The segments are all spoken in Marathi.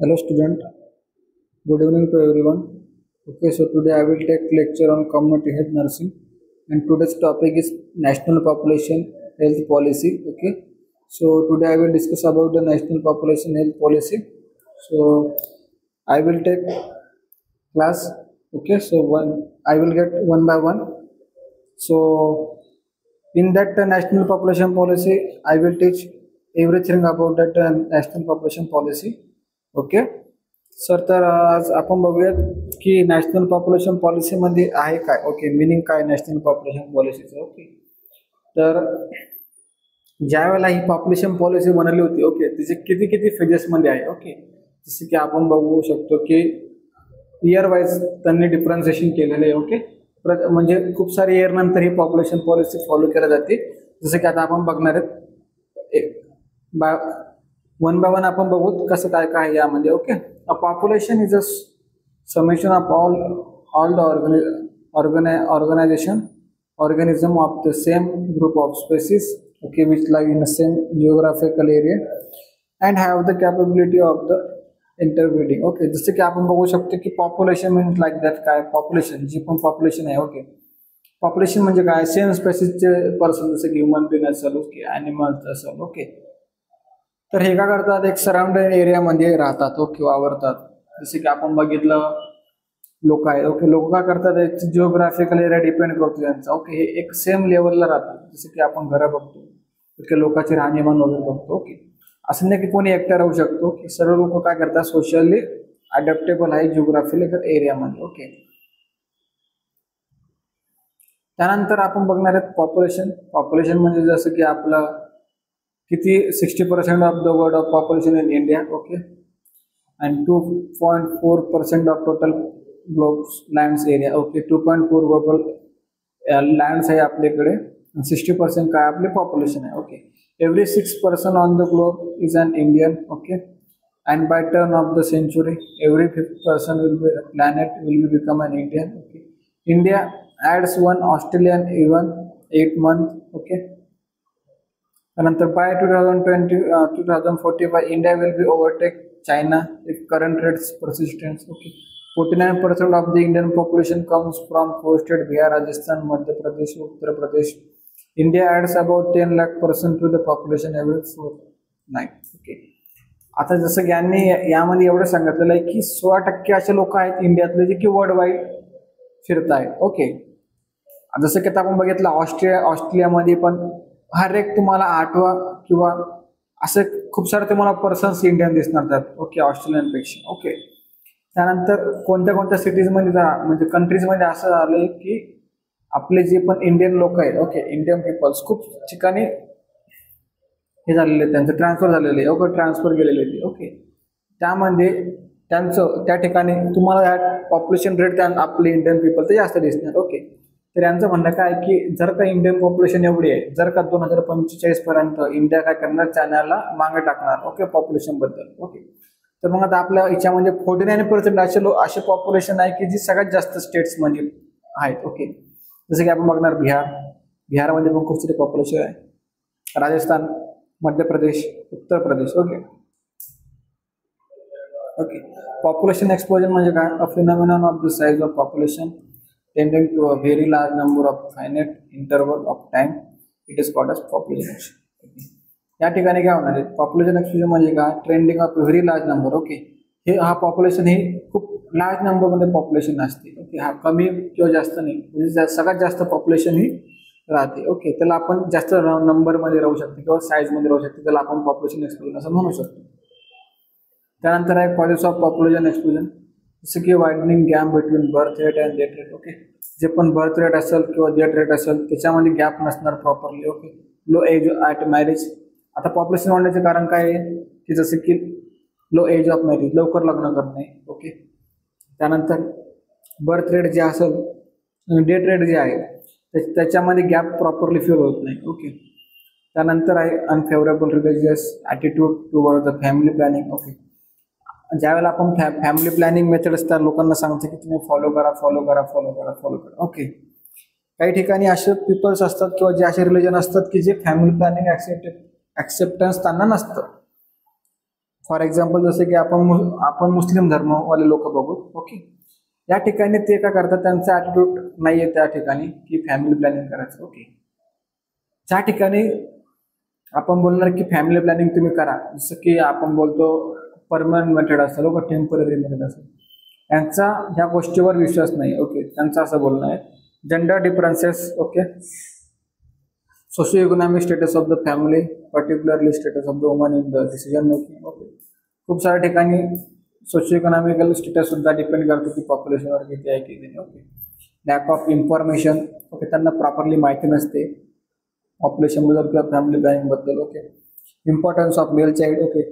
Hello student, good evening to everyone. Okay, so today I will take lecture on community health nursing and today's topic is National Population Health Policy. Okay, so today I will discuss about the National Population Health Policy. So I will take class. Okay, so I will get one by one. So in that National Population Policy, I will teach everything about that National Population Policy. Okay sir, तर आज आपण बघूयात की नॅशनल पॉप्युलेशन पॉलिसीमध्ये आहे काय. ओके, मिनिंग काय नॅशनल पॉप्युलेशन पॉलिसीचं. ओके, तर ज्या वेळेला ही पॉप्युलेशन पॉलिसी बनवली होती, ओके, तिचे किती किती फेजेसमध्ये आहे. ओके, जसे की आपण बघू शकतो की इयर वाईज त्यांनी डिफरन्सिएशन केलेलं आहे. ओके, म्हणजे खूप सारे इयर नंतर ही पॉप्युलेशन पॉलिसी फॉलो केली जाते. जसं की आता आपण बघणार आहेत वन बाय वन आपण बघू कसं काय काय यामध्ये. Okay, a population is a summation of all the organism of the same group of species, okay, which live in the same geographical area and have the capability of the interbreeding. Okay, जसे की आपण बघू शकतो की पॉप्युलेशन मीन्स लाईक दॅट काय पॉप्युलेशन, जी पण पॉप्युलेशन आहे. ओके, पॉप्युलेशन म्हणजे काय सेम स्पेसिसचे पर्सन, जसे की ह्युमन बिंग असेल, ओके, ॲनिमल्स असेल. ओके, तर हे काय करतात, एक सराउंडिंग एरियामध्ये राहतात, ओके, वावरतात. जसे की आपण बघितलं लोक आहेत. ओके, लोक काय करतात, जिओग्राफिकल एरिया डिपेंड करतो त्यांचा. ओके, हे एक सेम लेवलला राहतात. जसे की आपण घरं बघतो, ओके, लोकांचे राहणीमान वगैरे बघतो. ओके, असं नाही की कोणी एकटा राहू शकतो, की सर्व लोक काय करतात, सोशली अडॅप्टेबल आहे जिओग्राफिकल एरियामध्ये. ओके, त्यानंतर आपण बघणार आहेत पॉप्युलेशन. पॉप्युलेशन म्हणजे जसं की आपलं किती 60% of the world of population in India. Okay, and 2.4% of total globe lands area. Okay, 2.4 global lands आहे आपल्याकडे. 60% काय आपले पॉप्युलेशन आहे. Okay, every 6 person on the globe is an Indian. Okay, and by turn of the century every 5th person will be planet will be become an Indian. Okay, India adds 1 Australian even 8 month. Okay, त्यानंतर by 2045 India will be overtake China if current rates persistence. Okay, 49% of the Indian population comes from 4 state, Bihar, Rajasthan, Madhya Pradesh, Uttar Pradesh. India adds about 10 lakh person to the population every 4 night. Okay, आता जसं की यांनी यामध्ये एवढं सांगितलेलं आहे की 16% असे लोक आहेत इंडियातले जे की वर्ल्ड वाईड फिरत आहेत. ओके, जसं की आता आपण बघितलं ऑस्ट्रेलियामध्ये पण हर एक तुम्हाला 8वा किंवा असे खूप सारे तुम्हाला पर्सन्स इंडियन दिसणार त्यात. ओके, ऑस्ट्रेलियनपेक्षा. ओके, त्यानंतर कोणत्या कोणत्या सिटीजमध्ये म्हणजे कंट्रीजमध्ये असं झालंय की आपले जे पण इंडियन लोक आहेत, ओके, इंडियन पीपल्स खूप ठिकाणी हे झालेले, त्यांचं ट्रान्सफर झालेलं आहे. ओके, ट्रान्सफर केलेले आहे. ओके, त्यामध्ये त्यांचं त्या ठिकाणी तुम्हाला पॉप्युलेशन रेट त्या आपले इंडियन पीपल ते जास्त दिसणार. ओके, तर यांचं म्हणणं काय की जर का इंडियन पॉप्युलेशन एवढी आहे, जर का 2045 पर्यंत इंडिया काय करणार, चायनाला मागे टाकणार. ओके, पॉप्युलेशन बद्दल. ओके, तर मग आता आपल्या याच्यामध्ये 49% असे पॉप्युलेशन आहे की जी सगळ्यात जास्त स्टेट्समध्ये आहेत. ओके, जसं की आपण बघणार बिहारमध्ये पण खूप सारे पॉप्युलेशन आहे. Rajasthan, Madhya Pradesh, Uttar Pradesh. Okay, okay, population explosion म्हणजे काय, a phenomenon of the size of population tending to a very large number of finite interval of time, it is called as population explosion. या ठिकाणी काय होणार आहे, पॉप्युलेशन एक्सप्लोजन म्हणजे काय, trending of very large number. Okay, हे हा पॉप्युलेशन हे खूप लार्ज नंबरमध्ये पॉप्युलेशन असते. ओके, हा कमी किंवा जास्त नाही, म्हणजे सगळ्यात जास्त पॉप्युलेशन ही राहते. ओके, त्याला आपण जास्त नंबरमध्ये राहू शकतो किंवा साईजमध्ये राहू शकतो, त्याला आपण पॉप्युलेशन एक्सप्लोजन असं म्हणू शकतो. त्यानंतर आहे कॉजेस ऑफ पॉप्युलेशन एक्सप्लोजन, जसं की widening gap between birth rate and death rate. Okay, जे पण बर्थ रेट असेल किंवा डेथ रेट असेल त्याच्यामध्ये गॅप नसणार properly. Okay, low age at marriage. आता पॉप्युलेशन वाढण्याचे कारण काय आहे की जसं की लो एज ऑफ मॅरेज, लवकर लग्न करणे. ओके, त्यानंतर बर्थ रेट जे असेल, डेथ रेट जे आहे त्याच्यामध्ये गॅप प्रॉपरली फिल होत नाही. ओके, त्यानंतर आहे unfavourable religious attitude toward the family planning. Okay, ज्यावेळेला आपण फॅमिली प्लॅनिंग मेथड असतात लोकांना सांगतो की तुम्ही फॉलो करा. ओके, काही ठिकाणी असे पीपल्स असतात किंवा जे असे रिलिजन असतात की जे फॅमिली प्लॅनिंग ॲक्सेप्टन्स त्यांना नसतं. फॉर एक्झाम्पल जसं की आपण मुस्लिम धर्मवाले लोक बघू. ओके, या ठिकाणी ते काय करतात, त्यांचा ॲटिट्यूड नाही आहे त्या ठिकाणी की फॅमिली प्लॅनिंग करायचं. ओके, त्या ठिकाणी आपण बोलणार की फॅमिली प्लॅनिंग तुम्ही करा, जसं की आपण बोलतो परमनंट मेथड असेल व टेम्पररी मेथड असेल, यांचा ह्या गोष्टीवर विश्वास नाही. ओके, त्यांचं असं बोलणं आहे. Gender differences, okay, socio economic status of the family, particularly status of the woman in the decision making. Okay, खूप साऱ्या ठिकाणी सोशिओ इकॉनॉमिकल स्टेटस सुद्धा डिपेंड करतो की पॉप्युलेशनवर किती आहे किती नाही. Okay, lack of information. Okay, त्यांना प्रॉपरली माहिती नसते पॉप्युलेशनबद्दल किंवा फॅमिली प्लॅनिंगबद्दल. Okay, importance of male child. Okay,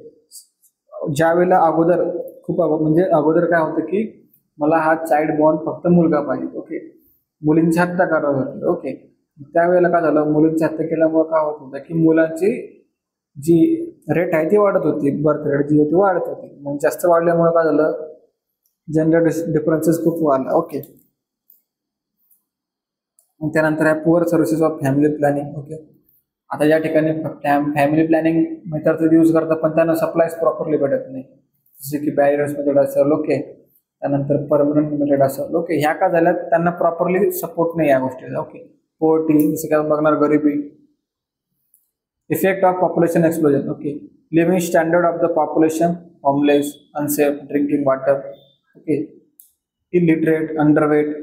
ज्या वेळेला अगोदर काय होतं की मला हा चाइल्ड बॉर्न फक्त मुलगा पाहिजे. ओके, मुलींची हत्या करत होती. ओके, त्यावेळेला काय झालं, मुलींची हत्या केल्यामुळे काय होत होतं की मुलांची जी रेट आहे ती वाढत होती, बर्थ रेट जी होती वाढत होती. मग जास्त वाढल्यामुळे काय झालं, जेंडर डिफरन्सेस खूप वाढला. ओके, मग त्यानंतर आहे poor services of family planning. Okay, आता या ठिकाणी फॅमिली प्लॅनिंग मेथड यूज करतात पण त्यांना सप्लायच प्रॉपरली भेटत नाही, जसे की बॅरियर्स मेथड असेल. ओके, त्यानंतर परमनंट मेथड असेल. ओके, ह्या का झाल्या, त्यांना प्रॉपरली सपोर्ट नाही या गोष्टीचा. ओके, पोवर्टी, जसं काय बघणार गरिबी. Effect of population explosion. Okay, living standard of the population, homeless, unsafe drinking water. Okay, illiterate, underweight,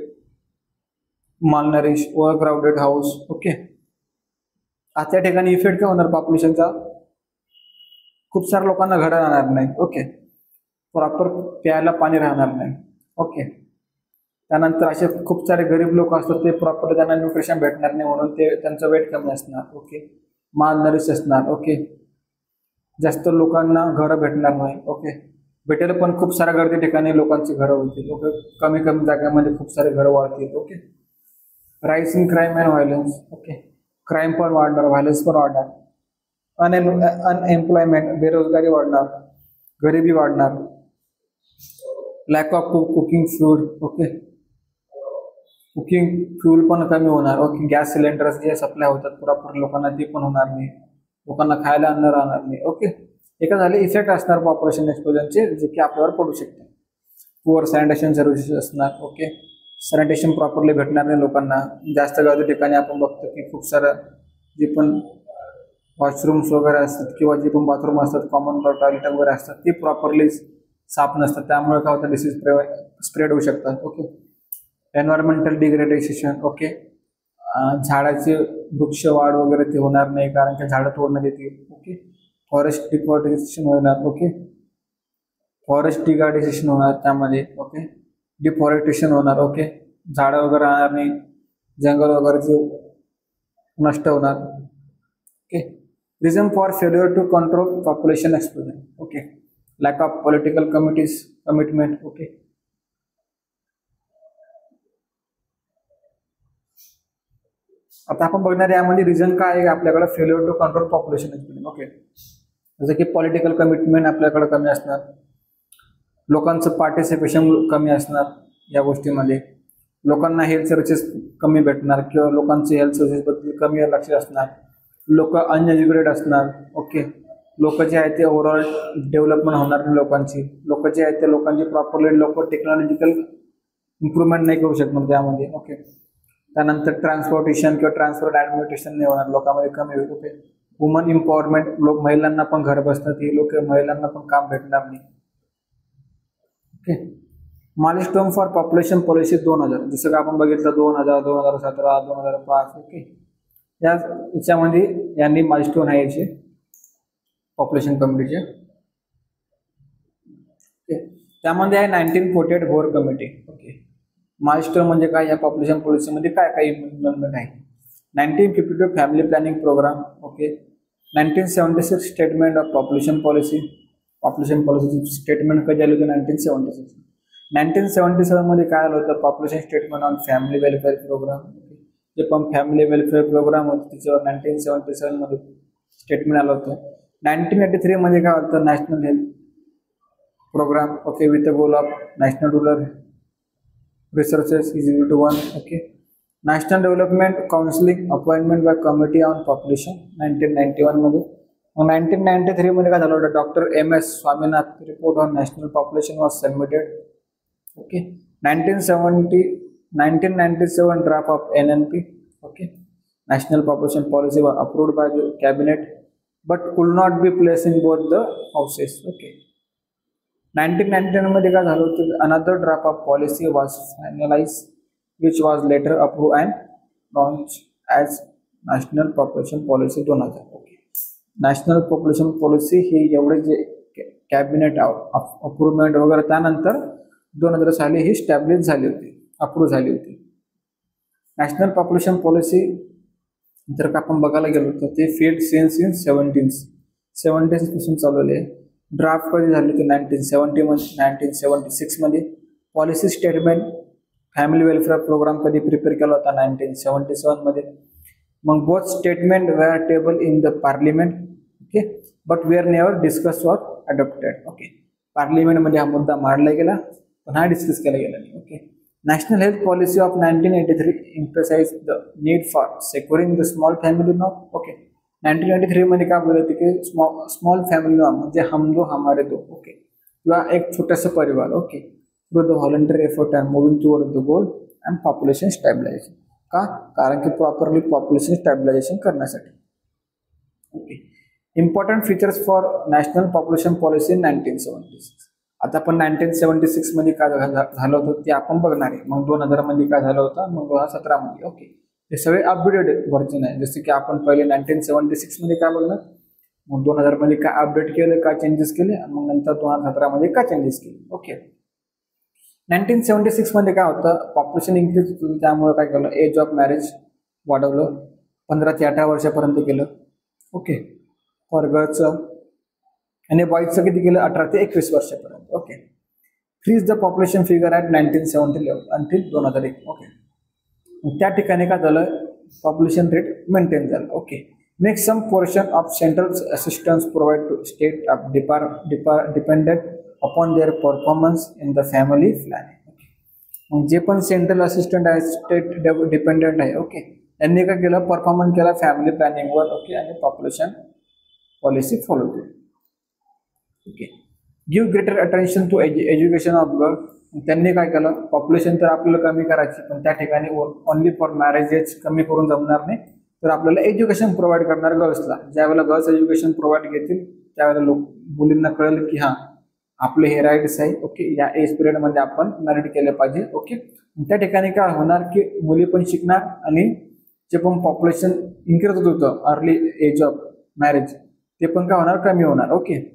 malnourish, overcrowded house. Okay, आता या ठिकाणी इफेक्ट काय होणार पॉप्युलेशनचा, खूप साऱ्या लोकांना घरं राहणार नाही. ओके, प्रॉपर प्यायला पाणी राहणार नाही. ओके, त्यानंतर असे खूप सारे गरीब लोक असतात, ते प्रॉपर त्यांना न्यूट्रिशन भेटणार नाही म्हणून ते त्यांचं वेट कमी असणार. ओके, मालनरिश असणार. ओके, जास्त लोकांना घरं भेटणार नाही. ओके, भेटेल पण खूप साऱ्या गर्दी ठिकाणी लोकांची घरं होतील. ओके, कमी कमी जागांमध्ये खूप सारे घरं वाढतील. Okay, rice in crime and violence. Okay, crime पण वाढणार, व्हायलन्स पण वाढणार. अनएम्प्लॉयमेंट, बेरोजगारी वाढणार, गरिबी वाढणार. Lack of cooking food. Okay, cooking fuel पण कमी होणार. ओके, गॅस सिलेंडर्स जे सप्लाय होतात प्रॉपर लोकांना ते पण होणार नाही, लोकांना खायला अन्न राहणार नाही. ओके, एका झाले इफेक्ट असणार पॉप्युलेशन एक्सप्लोजनचे, जे की आपल्यावर पडू शकते. पुअर सॅनिटेशन सर्व्हिसेस असणार. ओके, सॅनिटेशन प्रॉपरली भेटणार नाही लोकांना. जास्त गर्दी ठिकाणी आपण बघतो की खूप सारं जे पण वॉशरूम्स वगैरे असतात किंवा जे पण बाथरूम असतात, कॉमन टॉयलेट वगैरे असतात, ते प्रॉपरली साफ नसतात. त्यामुळे काय होतं, डिसीज स्प्रेड होऊ शकतात. Okay, environmental degradation. ओके, झाडाचे वृक्ष वाढ वगैरे ते होणार नाही, कारण की झाडं तोडण्यात येतील. ओके, फॉरेस्ट डिफॉरेस्टेशन होणार. ओके, फॉरेस्ट डिग्रेडेशन होणार त्यामध्ये. ओके, डिफॉरेस्टेशन होणार. ओके, झाडं वगैरे राहणार नाही, जंगल वगैरे नष्ट होणार. Okay, reason for failure to control population explosion. Okay, lack of political commitment. Okay, आता आपण बघणार यामध्ये रिझन काय आहे आपल्याकडे failure to control population explosion. Okay, जसं की पॉलिटिकल कमिटमेंट आपल्याकडे कमी असणार, लोकांचं पार्टिसिपेशन कमी असणार या गोष्टीमध्ये, लोकांना हेल्थ सर्व्हिसेस कमी भेटणार किंवा लोकांचे हेल्थ सर्व्हिसेसबद्दल कमी लक्ष असणार, लोक अनएज्युकेटेड असणार. ओके, लोक जे आहेत ते ओव्हरऑल डेव्हलपमेंट होणार नाही लोकांची. लोक जे आहेत ते लोकांची प्रॉपरली लोक टेक्नॉलॉजिकल इम्प्रूव्हमेंट नाही करू शकणार त्यामध्ये. ओके, त्यानंतर ट्रान्सपोर्टेशन किंवा ट्रान्सपोर्ट ॲडमिनिस्ट्रेशन नाही होणार, लोकांमध्ये कमी होईल. ओके, वुमन एम्पॉवरमेंट, महिलांना पण घर बसतात, ही लोक महिलांना पण काम भेटणार नाही. Okay, milestone for population policy 2000, जसं का आपण बघितलं 2000, 2017, 2005. ओके, याच्यामध्ये यांनी माइलस्टोन आहे याचे पॉप्युलेशन कमिटीचे. ओके, त्यामध्ये आहे 1948 व्होर कमिटी. ओके, माइलस्टोन म्हणजे काय, या पॉप्युलेशन पॉलिसीमध्ये काय काय इम्प्लिमेंट आहे. 1952 family planning programme. Okay, 1976 statement of population policy. Population पॉलिसीची स्टेटमेंट कधी आली होती, 1976. 1977 मध्ये काय आलं होतं, population statement on family welfare programme. जे पण फॅमिली वेलफेअर प्रोग्राम होतं त्याच्यावर 1977 मध्ये स्टेटमेंट आलं होतं. 1983 मध्ये काय होतं, national health programme. Okay, with the goal of national rural resources is equal to 1. Okay, national development counselling appointment by committee on population 1991 मध्ये. मग 1993 मध्ये काय झालं होतं, doctor MS Swaminath report on national population was submitted. Okay. 1997 draft of NNP, okay, National Population Policy was approved by the cabinet but could not be placed in both the houses. Okay. 1999 मध्ये काय झालं होतं, another draft of policy was finalized which was later approved and launched as National Population Policy 2000. Okay. National Population Policy ही एवढे जे कॅबिनेट अप्रूव्हमेंट वगैरे त्यानंतर 2000 साली ही स्टॅब्लिश झाली होती, अप्रूव्ह झाली होती. नॅशनल पॉप्युलेशन पॉलिसी जर का आपण बघायला गेलो तर ते फील्ड सिन्स इन 17 पासून चालवले. ड्राफ्ट कधी झाली होती 1976 मध्ये. Policy statement family welfare programme कधी प्रिपेअर केला होता 1977 मध्ये. मग both statement were table in the parliament, okay, but were never discuss or adopted. Okay. पार्लिमेंटमध्ये हा मुद्दा मांडला गेला पण हा डिस्कस केला गेला नाही. Okay. National health policy of 1983 emphasized the need for securing the small family norm. Okay. 1993 मध्ये काय बोलत होते की स्मॉल फॅमिली नॉर्म म्हणजे हम दो हमारे दो. ओके. किंवा एक छोटासा परिवार. Okay. Through the voluntary effort and moving toward the goal and population stabilisation. का? कारण की प्रॉपरली पॉप्युलेशन स्टॅबिलायझेशन करण्यासाठी. Okay. Important features for national population policy in 1976. आता आपण 1976 मध्ये काय झालं होतं ते आपण बघणार आहे. मग 2000 मध्ये काय झालं होतं, मग 2017 मध्ये. ओके. हे सगळे अपडेटेड व्हर्जन आहे. जसे की आपण पहिले 1976 मध्ये काय बघणार, मग 2000 मध्ये काय अपडेट केलं, काय चेंजेस केले, आणि मग नंतर 2017 मध्ये काय चेंजेस केले. ओके. 1976 मध्ये काय होतं, पॉप्युलेशन इन्क्रीज होतं, त्यामुळे काय केलं, एज ऑफ मॅरेज वाढवलं, 15 ते 18 वर्षापर्यंत केलं. ओके. फॉर गर्ल्सचं आणि बॉईजचं किती केलं, 18 ते 21 वर्षापर्यंत. Okay. Freeze the population figure at 1970 level until 2001. Okay. त्या ठिकाणी काय झालं, पॉप्युलेशन रेट मेंटेन झालं. Okay. Make some portion of central assistance provide to state of dependent upon their performance in the family planning. Okay. जे पण सेंट्रल असिस्टंट आहे, स्टेट डिपेंडेंट आहे, ओके, त्यांनी काय केलं, परफॉर्मन्स केला फॅमिली प्लॅनिंगवर. ओके. आणि पॉप्युलेशन पॉलिसी फॉलो केली. Okay. Give greater attention to education of girl. त्यांनी काय केलं, पॉप्युलेशन तर आपल्याला कमी करायची, पण त्या ठिकाणी ओनली फॉर मॅरेजेस कमी करून जमणार नाही, तर आपल्याला एज्युकेशन प्रोव्हाइड करणार गर्ल्सला. ज्यावेळेला गर्ल्स एज्युकेशन प्रोव्हाइड घेतील त्यावेळेला मुलींना कळेल की हां आपले हे राईट्स आहे. ओके. या एज पिरियडमध्ये आपण मॅरिड केलं पाहिजे. ओके. त्या ठिकाणी काय होणार की मुली पण शिकणार आणि जे पण पॉप्युलेशन इन्क्रीज होत होतं अर्ली एज ऑफ मॅरेज ते पण काय होणार, कमी होणार. Okay.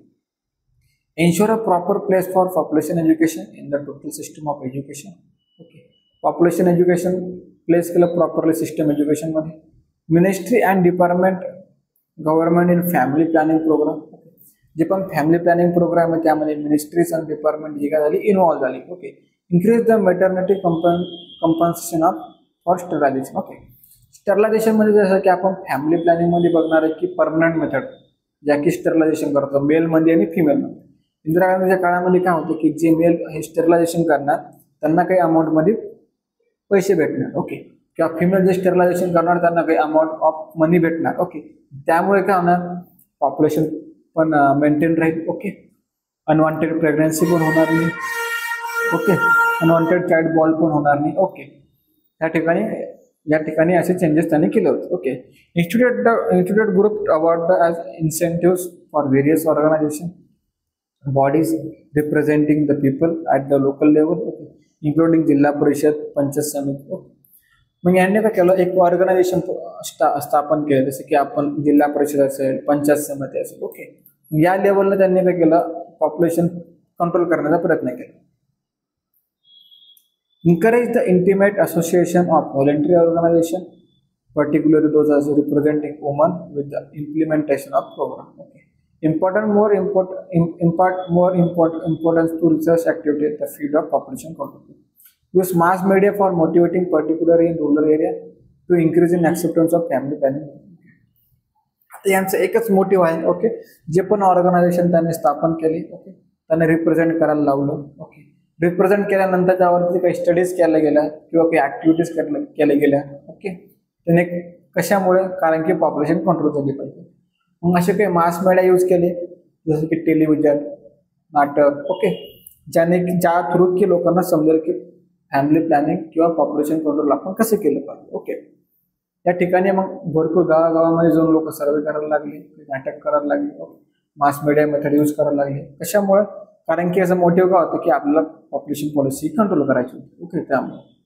Ensure a proper place for population education in the total system of education. Okay. Population education place केलं प्रॉपरली सिस्टम एज्युकेशन मध्ये. Ministry and department government in family planning programme. जे पण फॅमिली प्लॅनिंग प्रोग्राम आहे त्यामध्ये मिनिस्ट्रीज आणि डिपार्टमेंट जी काय झाली, इन्व्हॉल्व झाली. Okay. Increase the maternity compensation of for sterilisation. Okay. Sterilisation मध्ये जसं की आपण फॅमिली प्लॅनिंग मध्ये बघणार आहे की परमनंट मेथड ज्या की स्टरलायझेशन करतो मेलमध्ये आणि फिमेलमध्ये. इंदिरा गांधीच्या काळामध्ये काय होतं की जे मेल हे स्टरलायझेशन करणार त्यांना काही अमाऊंटमध्ये पैसे भेटणार. ओके. किंवा फिमेल जे स्टरलायझेशन करणार त्यांना काही अमाऊंट ऑफ मनी भेटणार. ओके. त्यामुळे काय होणार, पॉप्युलेशन पण मेंटेन राहील. ओके. अनवॉन्टेड प्रेग्नन्सी पण होणार नाही. ओके. अनवॉन्टेड चाइल्ड बॉल पण होणार नाही. ओके. या ठिकाणी असे चेंजेस त्यांनी केले होते. Okay. Institute group award as incentives for various organisation bodies representing the people at the local level, okay, including जिल्हा परिषद, पंचायत समिती. मग यांनी काय केलं, एक ऑर्गनायझेशन स्थापन केलं, जसं की आपण जिल्हा परिषद असेल, पंचायत समिती असेल. ओके. या लेवलला त्यांनी काय केलं, पॉप्युलेशन कंट्रोल करण्याचा प्रयत्न केला. encourage the intimate association of voluntary organization, particularly those as representing women with the implementation of program. Okay. Impart more importance to research activity at the field of population control. Use mass media for motivating, particularly in rural area, to increase in acceptance of family planning. यांचं एकच मोटिव्ह आहे. ओके. जे पण ऑर्गनायझेशन त्यांनी स्थापन केली, ओके, त्यांनी रिप्रेझेंट करायला लावलं. ओके. रिप्रेझेंट केल्यानंतर त्यावरती काही स्टडीज केल्या गेल्या किंवा काही ऍक्टिव्हिटीज केल्या गेल्या. ओके. त्याने कशामुळे, कारण की पॉप्युलेशन कंट्रोल झाली पाहिजे. मग असे काही मास मीडिया यूज केले, जसं की टेलिव्हिजन, नाटक, ओके, ज्या थ्रू की लोकांना समजेल की फॅमिली प्लॅनिंग किंवा पॉप्युलेशन कंट्रोल आपण कसं केलं पाहिजे. ओके, या ठिकाणी मग भरपूर गावागावामध्ये जाऊन लोक सर्वे करायला लागले, नाटक करायला लागले, मास मीडिया मेथड यूज करायला लागले. कशामुळे? कारण की याचा मोटिव्ह काय होतं की आपल्याला पॉप्युलेशन पॉलिसी कंट्रोल करायची होती. ओके, त्यामुळे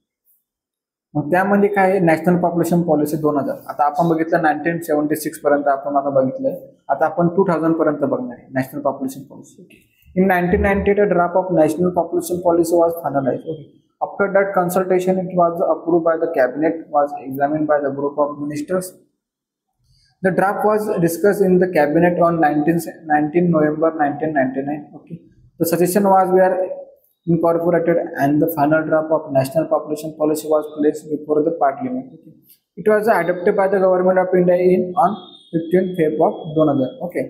मग त्यामध्ये काय नॅशनल पॉप्युलेशन पॉलिसी 2000, आता आपण बघितलं 1976 पर्यंत आपण आता बघितलंय, आता आपण 2000 पर्यंत बघणार आहे national population policy. Okay, in 1998 draft of national population policy was finalised. Okay, after that consultation it was approved by the cabinet, was examined by the group of ministers. The draft was discussed in the cabinet on 19 November 1999. Okay, the suggestion was were incorporated and the final draft of national population policy was placed before the parliament. Okay, it was adopted by the government of India on 15 February 2000. Okay,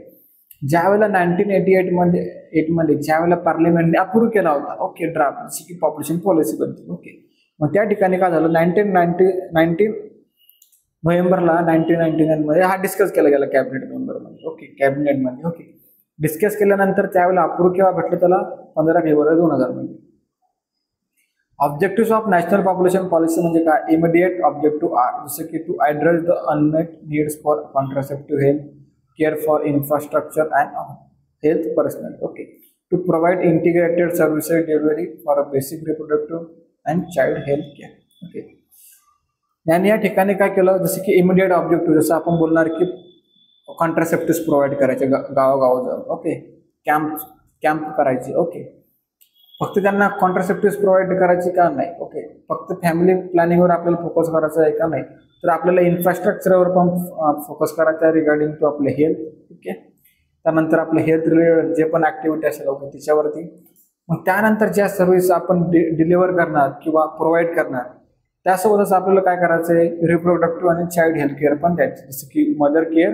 ज्यावेळेला 1988 मध्ये ज्यावेळेला पार्लिमेंटने अप्रूव्ह केला होता, ओके, ड्राफ्ट जशी की पॉप्युलेशन पॉलिसी बनते. ओके, मग त्या ठिकाणी काय झालं, 19 नोव्हेंबरला 1999 मध्ये हा डिस्कस केला गेला कॅबिनेट मेंबरमध्ये. ओके, कॅबिनेटमध्ये. ओके, डिस्कस केल्यानंतर त्यावेळेला अप्रूव्ह केव्हा भेटलं त्याला, 15 फेब्रुवारी 2000 मध्ये. Objective of national population policy म्हणजे काय, इमिडिएट ऑब्जेक्टिव्ह आर जसं की to address the unmet needs for contraceptive health care for infrastructure and health personnel. Okay, to provide integrated services delivery for a basic reproductive and child health care. Okay, यांनी या ठिकाणी काय केलं, जसं की इमिडिएट ऑब्जेक्टिव्ह जसं आपण बोलणार की कॉन्ट्रासेप्टिव्ह प्रोव्हाइड करायचे गावागाव जाऊन. ओके, कॅम्प करायचे. ओके, फक्त त्यांना कॉन्ट्रासेप्टिव्ह प्रोव्हाइड करायची का नाही. ओके, फक्त फॅमिली प्लॅनिंगवर आपल्याला फोकस करायचं आहे का नाही, तर आपल्याला इन्फ्रास्ट्रक्चरवर पण फोकस करायचं आहे रिगार्डिंग टू आपले हेल्थ. ओके, त्यानंतर आपले हेल्थ रिलेटेड जे पण ॲक्टिव्हिटी असेल ओके त्याच्यावरती. मग त्यानंतर ज्या सर्व्हिस आपण डिलिव्हर करणार किंवा प्रोव्हाइड करणार त्यासोबतच आपल्याला काय करायचं आहे, रिप्रोडक्टिव्ह आणि चाइल्ड हेल्थ केअर पण द्यायची, जसं की मदर केअर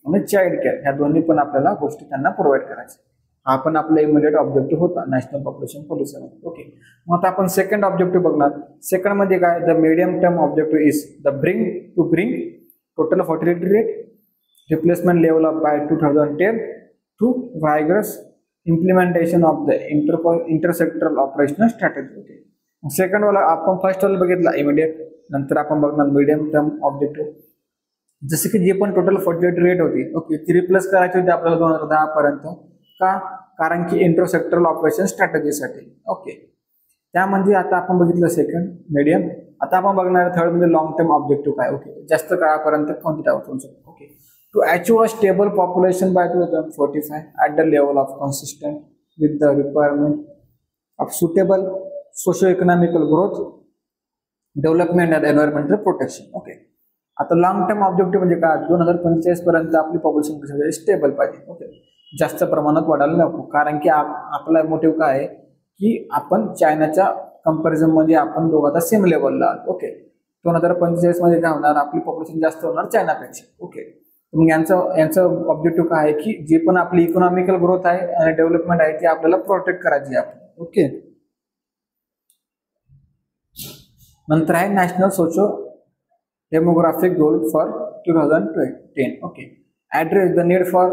आणि चाइल्ड केअर, ह्या दोन्ही पण आपल्याला गोष्टी त्यांना प्रोव्हाइड करायच्या. हा पण आपला इमिडिएट ऑब्जेक्टिव्ह होता नॅशनल पॉप्युलेशन पॉलिसीमध्ये. ओके, मग आता आपण सेकंड ऑब्जेक्टिव्ह बघणार. सेकंड मध्ये काय, the medium term objective is the bring total fertility rate replacement level of by 2010 to vigorous implementation of the intersectoral operational strategy. Okay, second वाला आपण फर्स्ट वाला बघितला इमिडिएट, नंतर आपण बघणार मीडियम टर्म ऑब्जेक्टिव्ह, जसं की जे पण टोटल फर्टिलिटी रेट होती ओके ती रिप्लेस करायची होती आपल्याला 2010 पर्यंत. का? कारण की इंटरसेक्टरल ऑपरेशन स्ट्रॅटेजीसाठी. ओके, त्यामध्ये आता आपण बघितलं सेकंड मीडियम. आता आपण बघणार थर्ड मध्ये लॉंग टर्म ऑब्जेक्टिव्ह काय. ओके, जास्त काळापर्यंत कोणती टाकू शकतो. Okay, to achieve a stable population by 2045 at the level of consistent with the requirement of suitable socio economical growth development and environmental protection. Okay, आता लॉंग टर्म ऑब्जेक्टिव्ह म्हणजे काय, 2045 पर्यंत आपली पॉप्युलेशन कशी स्टेबल पाहिजे. ओके, जास्त प्रमाणात वाढायला नको, कारण की आपला मोटिव्ह काय आहे की आपण चायनाच्या कंपॅरिझनमध्ये आपण दोघं आता सेम लेवलला आहोत. ओके, 2045 मध्ये काय होणार, आपली पॉप्युलेशन जास्त होणार चायनापेक्षा. ओके, मग यांचं ऑब्जेक्टिव्ह काय आहे की जे पण आपली इकॉनॉमिकल ग्रोथ आहे आणि डेव्हलपमेंट आहे ती आपल्याला प्रोटेक्ट करायची आहे. ओके, नंतर आहे national socio demographic goal for 2010. Okay, address the need for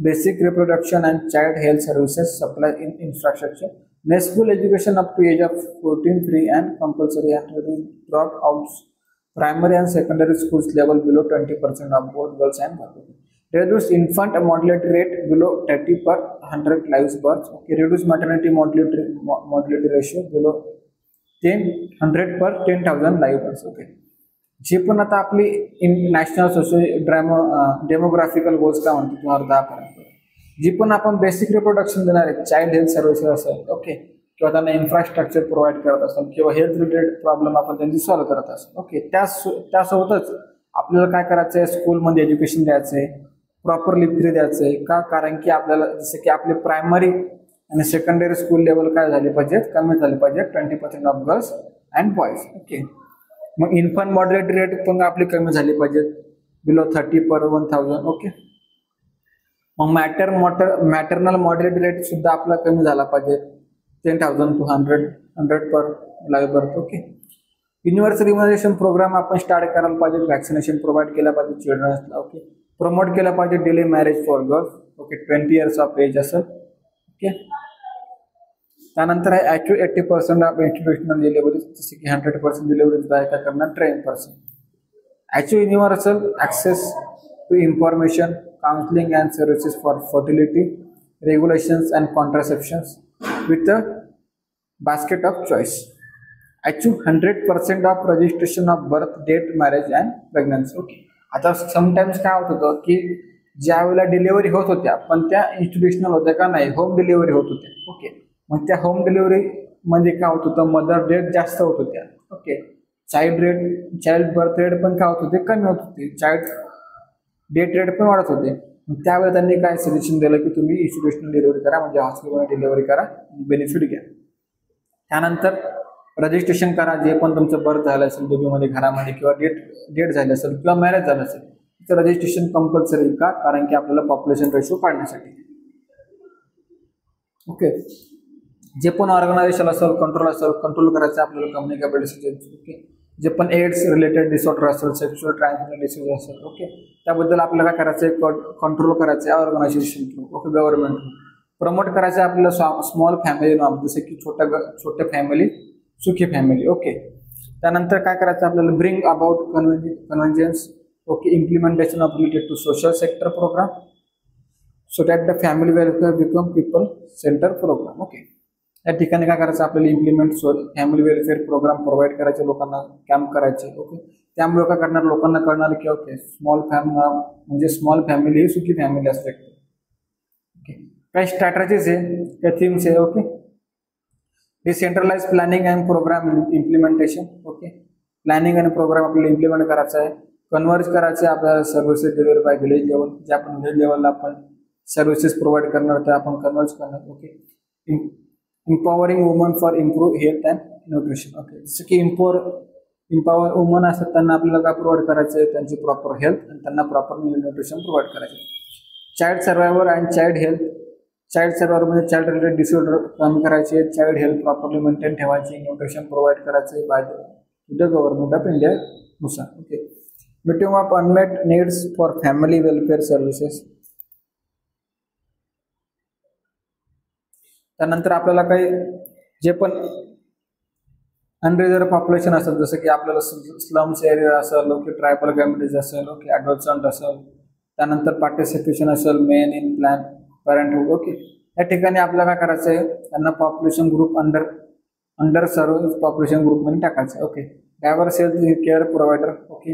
basic reproduction and child health services supply in infrastructure, make school education up to age of 14 free and compulsory, and reduce dropouts primary and secondary schools level below 20% of both girls and boys. Reduce infant mortality rate below 30 per 100 live births. Okay, reduce maternity mortality ratio below 100 per 10,000 live births. Okay, जे पण आता आपली नॅशनल सोशो डेमोग्राफिकल गोल्स काय म्हणतो 2010 पर्यंत, जी पण आपण बेसिक रिप्रोडक्शन देणार आहे, चाइल्ड हेल्थ सर्व्हिसेस असेल ओके, किंवा त्यांना इन्फ्रास्ट्रक्चर प्रोव्हाइड करत असेल किंवा हेल्थ रिलेटेड प्रॉब्लेम आपण त्यांची सॉल्व्ह करत असेल. ओके, त्यासोबतच आपल्याला काय करायचं आहे, स्कूलमध्ये एज्युकेशन द्यायचं आहे, प्रॉपरली फ्री द्यायचं आहे. का? कारण की आपल्याला जसं की आपले प्रायमरी आणि सेकंडरी स्कूल लेवल काय झाले पाहिजेत, कमी झाले पाहिजेत 20% of girls and boys. Okay, मग इन्फंट मॉडरेट रेट पण आपली कमी झाली पाहिजेत बिलो 30 per 1000. ओके, मग मॅटर्नल मॉडरेट रेट सुद्धा आपला कमी झाला पाहिजे 10,000 to 100 per live birth. Okay, universal immunisation programme आपण स्टार्ट करायला पाहिजे, वॅक्सिनेशन प्रोव्हाइड केला पाहिजे चिल्ड्रन्सला. ओके, प्रमोट केलं पाहिजे delay marriage for girls, okay 20 years of age असेल, ओके. त्यानंतर आहे अचीव 80% ऑफ इंस्टिट्यूशनल डिलिव्हरीज, जसे की 100% डिलिव्हरीज बायका करणार train person. Achieve universal access to information, counselling and services for fertility, regulations and contraceptions with a basket of choice. Achieve 100% of registration of birth, date, marriage and pregnancy. Okay. आता समटाइम्स काय होत होतं की ज्या वेळेला डिलिव्हरी होत होत्या पण त्या इन्स्टिट्यूशनल होत्या का नाही, होम डिलिव्हरी होत होत्या. ओके. मग त्या होम डिलिव्हरी मध्ये काय होत होतं, मदर डेट जास्त होत होत्या. ओके. चाइल्ड बर्थ रेट पण काय होत होते, कमी होत होते. चाइल्ड डेट रेट पण वाढत होते. त्यावेळी त्यांनी काय सजेशन दिलं की तुम्ही इन्स्टिट्यूशनल डिलिव्हरी करा, म्हणजे हॉस्पिटलमध्ये डिलिव्हरी करा, बेनिफिट घ्या. त्यानंतर रजिस्ट्रेशन करा, जे पण तुमचं बर्थ झालं असेल बेबीमध्ये घरामध्ये, किंवा डेट झालं असेल किंवा मॅरेज झालं असेल, तर रजिस्ट्रेशन कंपल्सरी का, कारण की आपल्याला पॉप्युलेशन रेशो काढण्यासाठी. ओके. जे पण ऑर्गनायझेशन असेल, कंट्रोल करायचं आपल्याला कम्युनिकेबिलिटी. ओके. जे पण एड्स रिलेटेड डिसऑर्डर असेल, सेक्शुअल ट्रान्समिटेड डिसीज असेल, ओके, त्याबद्दल आपल्याला काय करायचं आहे, कंट्रोल करायचं आहे organisation through, okay, government through. Promote करायचं आहे आपल्याला स्मॉल फॅमिली नॉर्म, जसे की छोटे फॅमिली, सुखी फॅमिली. ओके. त्यानंतर काय करायचं आपल्याला, bring about convergence, okay, implementation of related to social sector programme, so that the family welfare become people centre programme. Okay. या ठिकाणी काय करायचं आपल्याला, implement family welfare programme provide करायचे, लोकांना कॅम्प करायचे. ओके. त्यामुळे काय करणार, लोकांना कळणार की ओके स्मॉल फॅमिली ही सुखी फॅमिली असते. ओके. काही स्ट्रॅटेजीज आहे, त्या थीम्स आहे. Okay. Decentralise planning and programme implementation. Okay. Planning आणि प्रोग्राम आपल्याला इम्प्लिमेंट करायचा आहे. कन्व्हर्ज करायचं आहे आपल्याला services delivery by village level, जे आपण व्हिलेज लेवलला आपण सर्व्हिसेस प्रोव्हाइड करणार ते आपण कन्व्हर्ज करणार. Okay. Empowering woman for improve health and nutrition. Okay. जसं की इम्पॉवर वुमन असतात त्यांना आपल्याला काय प्रोव्हाइड करायचं आहे, त्यांची प्रॉपर हेल्थ आणि त्यांना प्रॉपर न्यूट्रिशन प्रोव्हाइड करायचं. Child survivor and child health. Child survivor म्हणजे चाइल्ड रिलेटेड डिसऑर्डर कमी करायचे, चाइल्ड हेल्थ प्रॉपरली मेंटेन ठेवायची, न्यूट्रिशन प्रोव्हाइड करायचे by the government of India नुसार. Okay. Meeting of unmet needs for family welfare services. त्यानंतर आपल्याला काही जे पण अनरिझर्व पॉप्युलेशन असेल, जसं की आपल्याला स्लम्स एरिया असेल, ओके, ट्रायबल कम्युनिटीज असेल, ओके, ॲडोलसंट असेल, त्यानंतर पार्टिसिपेशन असेल, men in plan parenthood. Okay. या ठिकाणी आपल्याला काय करायचं आहे, त्यांना population group under serve population ग्रुपमध्ये टाकायचं. Okay. Diverse health care provider. Okay.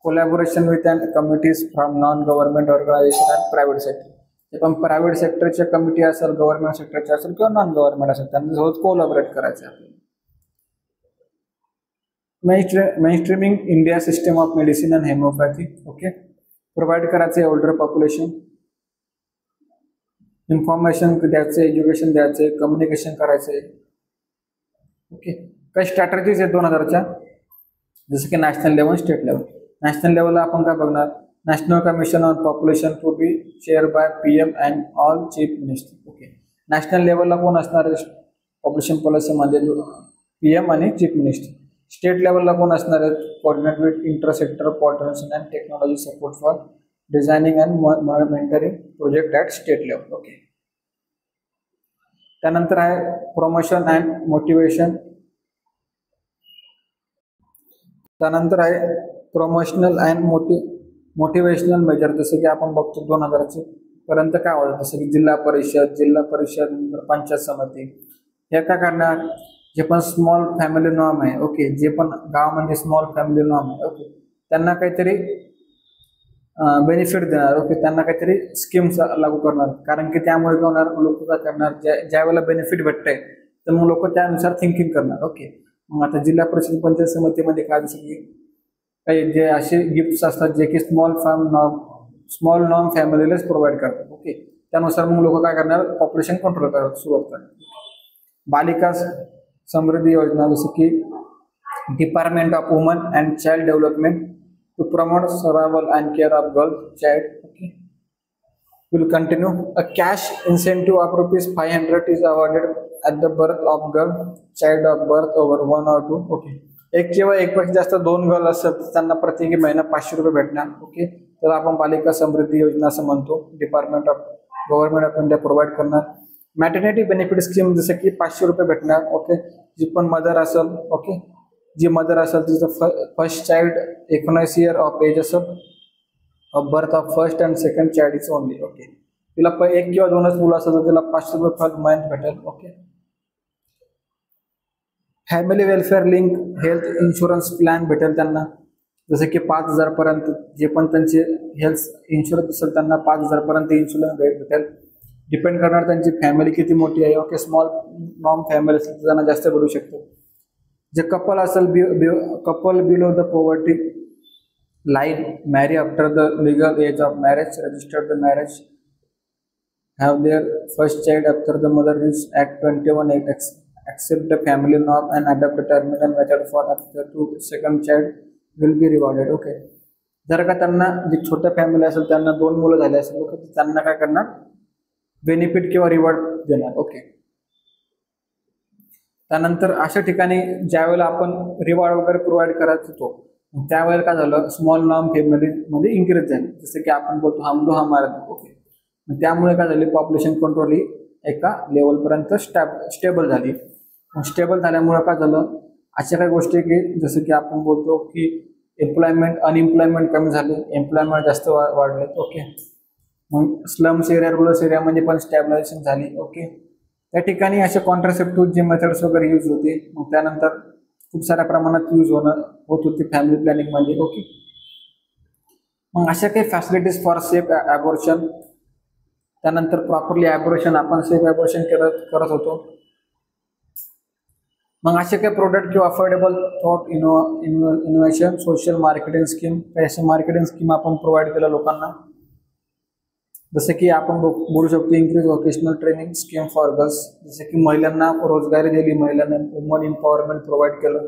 Collaboration with and committees from non government organisation and private sector. ते पण प्रायव्हेट सेक्टरच्या कमिटी असेल, गव्हर्नमेंट सेक्टरच्या असेल किंवा नॉन गव्हर्नमेंट असेल, त्यांच्यासोबत कोलॅबोरेट करायचं आहे. मेनस्ट्रीमिंग India system of medicine and homeopathy. Okay. Provide करायचं आहे ओल्डर पॉप्युलेशन, इन्फॉर्मेशन द्यायचं, एज्युकेशन द्यायचं, कम्युनिकेशन करायचं. ओके. काही स्ट्रॅटेजीज आहेत 2000च्या, जसं की national level, state level. National लेवलला आपण काय बघणार, national commission on population to be chair by PM and all chief minister. Okay. National लेवलला कोण असणार आहे पॉप्युलेशन पॉलिसीमध्ये, PM आणि चीफ मिनिस्टर. स्टेट लेवलला कोण असणार आहे, coordinate with intersector coordination and technology support for designing and monitoring project at state level. Okay. त्यानंतर आहे प्रमोशन अँड मोटिवेशन. त्यानंतर आहे प्रमोशनल अँड मोटिवेशनल मेजर, जसं की आपण बघतो 2000 पर्यंत काय होतं, जसं की जिल्हा परिषद, पंचायत समिती, हे काय करणार, जे पण स्मॉल फॅमिली नॉर्म आहे, ओके, जे पण गावामध्ये स्मॉल फॅमिली नॉर्म आहे, ओके, त्यांना काहीतरी बेनिफिट देणार. ओके. त्यांना काहीतरी स्कीम्स लागू करणार, कारण की त्यामुळे काय होणार, लोक काय करणार, ज्या वेळेला बेनिफिट भेटतंय तर मग लोक त्यानुसार थिंकिंग करणार. ओके. मग आता जिल्हा परिषद पंचायत समितीमध्ये काय, जसं की काही जे असे गिफ्ट्स असतात जे की स्मॉल नॉर्म फॅमिलीलाच प्रोव्हाइड करतात. ओके. त्यानुसार मग लोक काय करणार, पॉप्युलेशन कंट्रोल करायला सुरुवात करणार. बालिका समृद्धी योजना, जसं की department of women and child development to promote survival and care of girl child. Okay. Will continue. A cash incentive of ₹500 is awarded at the birth of girl child of birth over 1 or 2. Okay. एक किंवा एकपेक्षा जास्त 2 गर्ल असतात त्यांना प्रत्येकी महिना ₹500 भेटणार. ओके. त्याला आपण बालिका समृद्धी योजना असं म्हणतो. गव्हर्नमेंट ऑफ इंडिया प्रोव्हाइड करणार. मॅटर्निटी बेनिफिट स्कीम जसं की 500 रुपये भेटणार. ओके, जी पण मदर असेल, ओके, जी मदर असेल तिचं first child 19 year of age असेल, of birth of first and second child is only. Okay, तिला 1 किंवा 2च मुलं असेल तर तिला 500 रुपये पर मंथ भेटेल. Okay, family welfare link health insurance plan भेटेल त्यांना, जसं की 5,000 पर्यंत जे पण त्यांचे हेल्थ इन्शुरन्स असेल त्यांना 5,000 पर्यंत इन्शुरन्स भेटेल. डिपेंड करणार त्यांची फॅमिली किती मोठी आहे. ओके, स्मॉल नॉन फॅमिली असेल तर त्यांना जास्त भेटू शकतो. जे कपल असेल, couple below the poverty line, marry after the legal age of marriage, registered the marriage, have their first child after the mother is at 21 age, accept the family norm and adopt the terminal method for after to second child will be rewarded. Okay, जर का त्यांना जी छोट्या फॅमिली असेल त्यांना 2 मुलं झाले असेल तर त्यांना काय करणार, बेनिफिट किंवा रिवॉर्ड देणार. ओके, त्यानंतर अशा ठिकाणी ज्यावेळेला आपण रिवॉर्ड वगैरे प्रोव्हाइड करत होतो त्यावेळेला काय झालं, स्मॉल नॉन फॅमिलीमध्ये इन्क्रीज झाली, जसं की आपण बोलतो हम दो हमारा दो. ओके, त्यामुळे काय झाली, पॉप्युलेशन कंट्रोल ही एका लेवलपर्यंत स्टेबल झाली. स्टेबल झाल्यामुळे काय झालं, अशा काही गोष्टी की जसं की आपण बोलतो की अनएम्प्लॉयमेंट कमी झाले, एम्प्लॉयमेंट जास्त वाढले. ओके, मग स्लम्स एरिया, रुरल एरियामध्ये पण स्टॅबिलायझेशन झाली. ओके, त्या ठिकाणी असे कॉन्ट्रासेप्टिव्ह जे मेथड्स वगैरे यूज होते, मग त्यानंतर खूप साऱ्या प्रमाणात यूज होत होती फॅमिली प्लॅनिंगमध्ये. ओके, मग अशा काही फॅसिलिटीज फॉर सेफ ॲबॉर्शन, त्यानंतर प्रॉपरली ॲबॉर्शन आपण सेफ ॲबॉर्शन करत होतो. मग असे काही प्रोडक्ट किंवा affordable thought innovation, social marketing scheme, असे मार्केटिंग स्कीम आपण प्रोव्हाइड केलं लोकांना, जसं की आपण बोलू शकतो increase vocational training scheme for girls, जसं की महिलांना रोजगारी दिली, महिलांना वुमन एम्पॉवरमेंट प्रोव्हाइड केलं.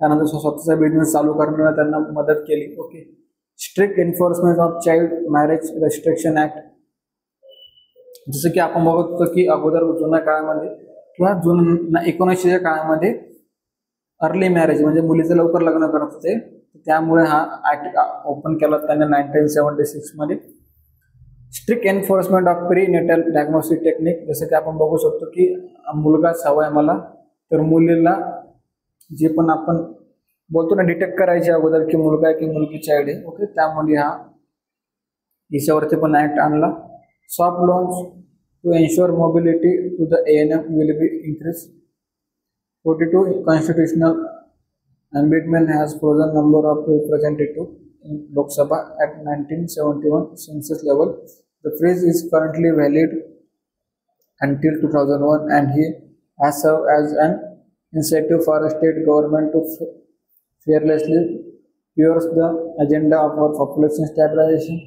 त्यानंतर स्वतःचा बिझनेस चालू करण्याला त्यांना मदत केली. Okay, strict enforcement of child marriage restriction act, जसं की आपण बघतो की अगोदर जुन्या काळामध्ये किंवा 1900च्या काळामध्ये अर्ली मॅरेज म्हणजे मुलीचं लवकर लग्न करत होते, त्यामुळे हा ऍक्ट ओपन केला त्यांनी 1976 मध्ये. Strict enforcement of prenatal diagnostic technique, जसं की आपण बघू शकतो की मुलगाच हवा आहे मला, तर मुलीला जे पण आपण बोलतो ना डिटेक्ट करायचे अगोदर की मुलगा आहे की मुलगी चाइल्ड आहे. ओके, त्यामुळे हा याच्यावरती पण ऍक्ट आणला. Soft loans to ensure mobility to the ANM will be increase. 42 constitutional amendment has frozen number of representatives in Lok Sabha at 1971 census level. The freeze is currently valid until 2001 and he has served as an incentive for a state government to fearlessly pursue the agenda of our population stabilization.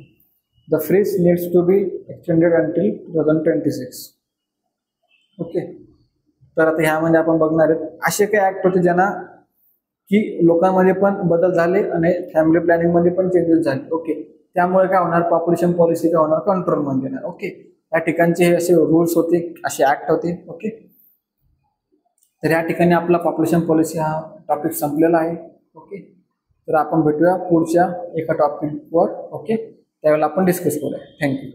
The freeze needs to be extended until 2026. Okay, तर आता ह्यामध्ये आपण बघणार आहेत असे काही ऍक्ट होते ज्यांना की लोकांमध्ये पण बदल झाले आणि फॅमिली प्लॅनिंग मध्ये पण चेंजेस झाले. ओके, त्यामुळे काय होणार, पॉप्युलेशन पॉलिसी काय होणार, कंट्रोलमध्ये येणार. ओके, या ठिकाणचे हे असे रूल्स होते, असे ऍक्ट होते. ओके, तर या ठिकाणी आपला पॉप्युलेशन पॉलिसी हा टॉपिक संपलेला आहे. ओके, तर आपण भेटूया पुढच्या एका टॉपिकवर. ओके, त्यावेळेला आपण डिस्कस करूया. थँक्यू.